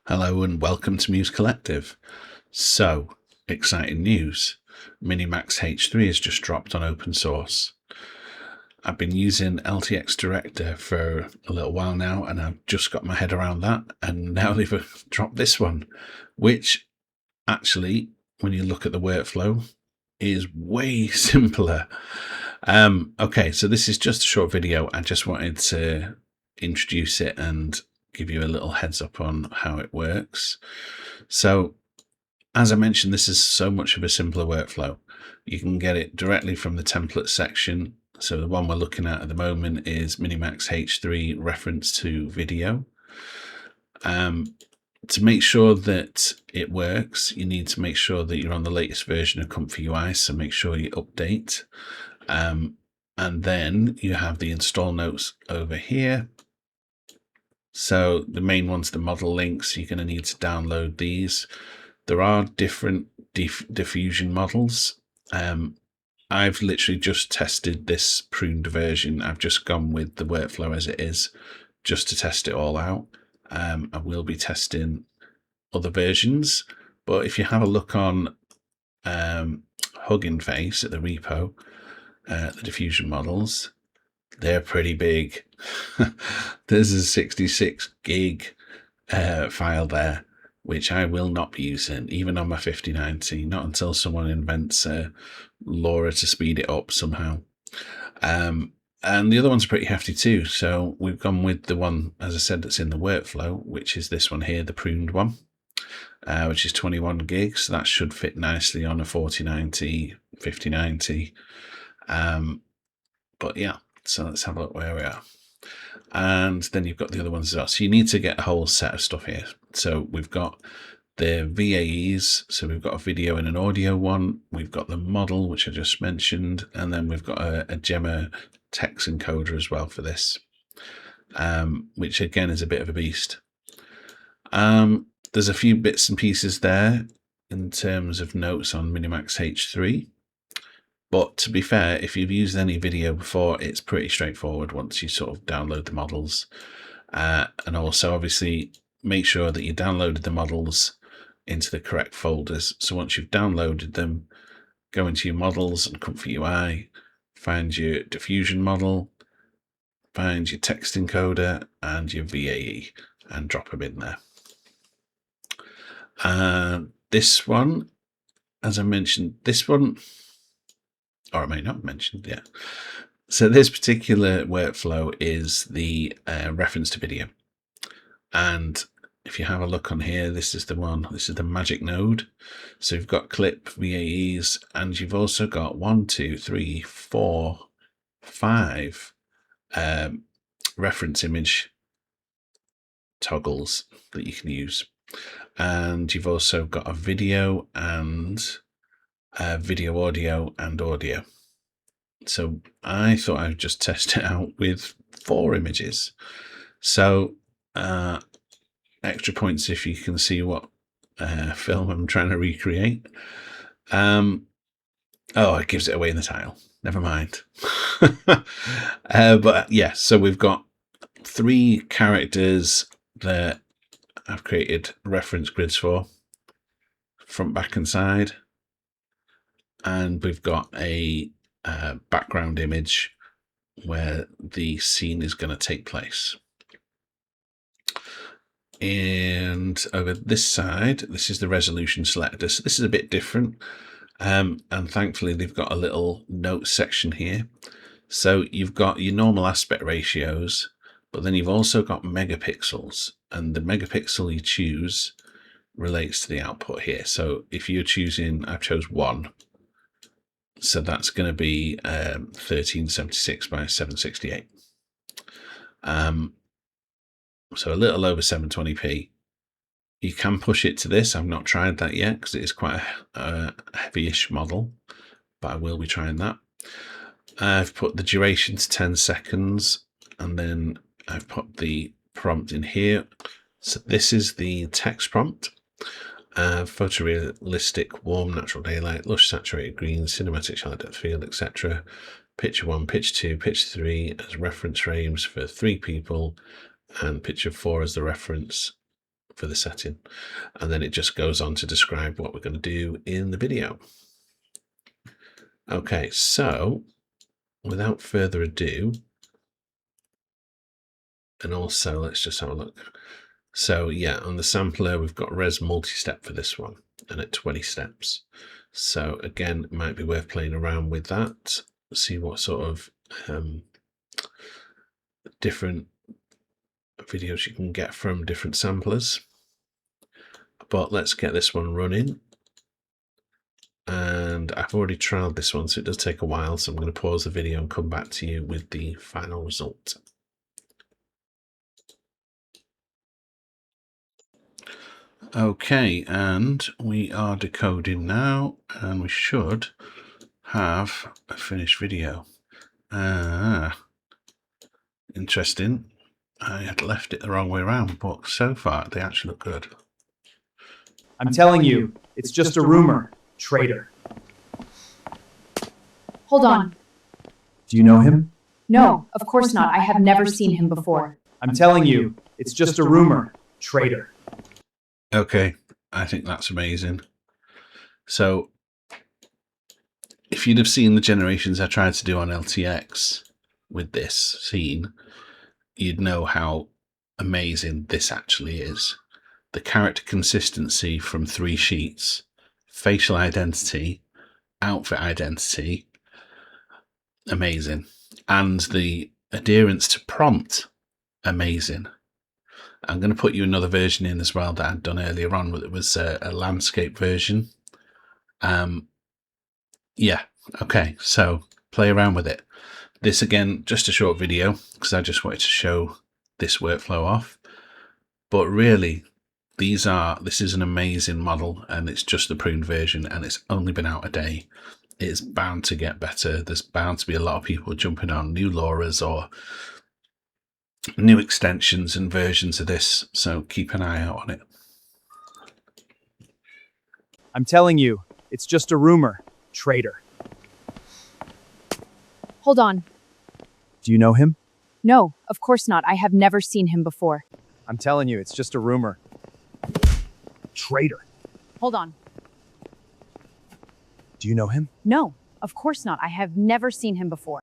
Hello and welcome to Muse Collective. So, exciting news. MiniMax H3 has just dropped on open source. I've been using LTX Director for a little while now and I've just got my head around that, and now they've dropped this one, which actually, when you look at the workflow, is way simpler. Okay, so this is just a short video. I just wanted to introduce it and give you a little heads up on how it works. So, as I mentioned, this is so much of a simpler workflow. You can get it directly from the template section. So the one we're looking at the moment is MiniMax H3 reference to video. To make sure that it works, you need to make sure that you're on the latest version of ComfyUI, so make sure you update. And then you have the install notes over here. So the main one's the model links. You're going to need to download these. There are different diffusion models. I've literally just tested this pruned version. I've just gone with the workflow as it is, just to test it all out. I will be testing other versions, but if you have a look on Hugging Face at the repo, the diffusion models, they're pretty big. There's a 66 gig file there, which I will not be using, even on my 5090, not until someone invents LoRa to speed it up somehow. And the other one's pretty hefty too, so we've gone with the one, as I said, that's in the workflow, which is this one here, the pruned one, which is 21 gigs. So that should fit nicely on a 4090, 5090. But yeah, so let's have a look where we are. And then you've got the other ones as well. So you need to get a whole set of stuff here. So we've got the VAEs. So we've got a video and an audio one. We've got the model, which I just mentioned. And then we've got a Gemma text encoder as well for this, which again is a bit of a beast. There's a few bits and pieces there in terms of notes on MiniMax H3. But to be fair, if you've used any video before, it's pretty straightforward once you sort of download the models. And also, obviously, make sure that you downloaded the models into the correct folders. So once you've downloaded them, go into your models and ComfyUI, find your diffusion model, find your text encoder and your VAE, and drop them in there. This one, as I mentioned, this one, or I may not have mentioned, yeah. So this particular workflow is the reference to video. And if you have a look on here, this is the one, this is the magic node. So you've got clip, VAEs, and you've also got 1, 2, 3, 4, 5 reference image toggles that you can use. And you've also got a video and video, audio, and audio. So I thought I'd just test it out with 4 images. So extra points if you can see what film I'm trying to recreate. Oh, it gives it away in the title. Never mind. But yeah, so we've got 3 characters that I've created reference grids for, front, back, and side. And we've got a background image where the scene is going to take place. And over this side, this is the resolution selector. So this is a bit different. And thankfully, they've got a little notes section here. So you've got your normal aspect ratios, but then you've also got megapixels. And the megapixel you choose relates to the output here. So if you're choosing, I chose 1. So that's going to be 1376 by 768. So a little over 720p. You can push it to this. I've not tried that yet because it is quite a heavy-ish model, but I will be trying that. I've put the duration to 10 seconds, and then I've put the prompt in here. So this is the text prompt. Photorealistic, warm, natural daylight, lush, saturated green, cinematic shallow depth field, etc. Picture 1, picture 2, picture 3 as reference frames for 3 people, and picture 4 as the reference for the setting. And then it just goes on to describe what we're going to do in the video. Okay, so without further ado, and also let's just have a look. So yeah, on the sampler, we've got res multi-step for this one and at 20 steps. So again, it might be worth playing around with that, see what sort of different videos you can get from different samplers. But let's get this one running. And I've already trialed this one, so it does take a while. So I'm going to pause the video and come back to you with the final result. Okay, and we are decoding now, and we should have a finished video. Interesting. I had left it the wrong way around, but so far they actually look good. I'm telling you, it's just a rumor, traitor. Hold on. Do you know him? No, of course not. I have never seen him before. I'm telling you, it's just a rumor, traitor. Okay, I think that's amazing. So, if you'd have seen the generations I tried to do on LTX with this scene, you'd know how amazing this actually is. The character consistency from 3 sheets, facial identity, outfit identity, amazing. And the adherence to prompt, amazing. I'm going to put you another version in as well that I'd done earlier on. It was a landscape version. Yeah, okay, so play around with it. This again, just a short video because I just wanted to show this workflow off. But really, this is an amazing model, and it's just the pruned version, and it's only been out a day. It's bound to get better. There's bound to be a lot of people jumping on new LoRa's or new extensions and versions of this, so keep an eye out on it. I'm telling you, it's just a rumor, traitor. Hold on. Do you know him? No, of course not. I have never seen him before. I'm telling you, it's just a rumor. Traitor. Hold on. Do you know him? No, of course not. I have never seen him before.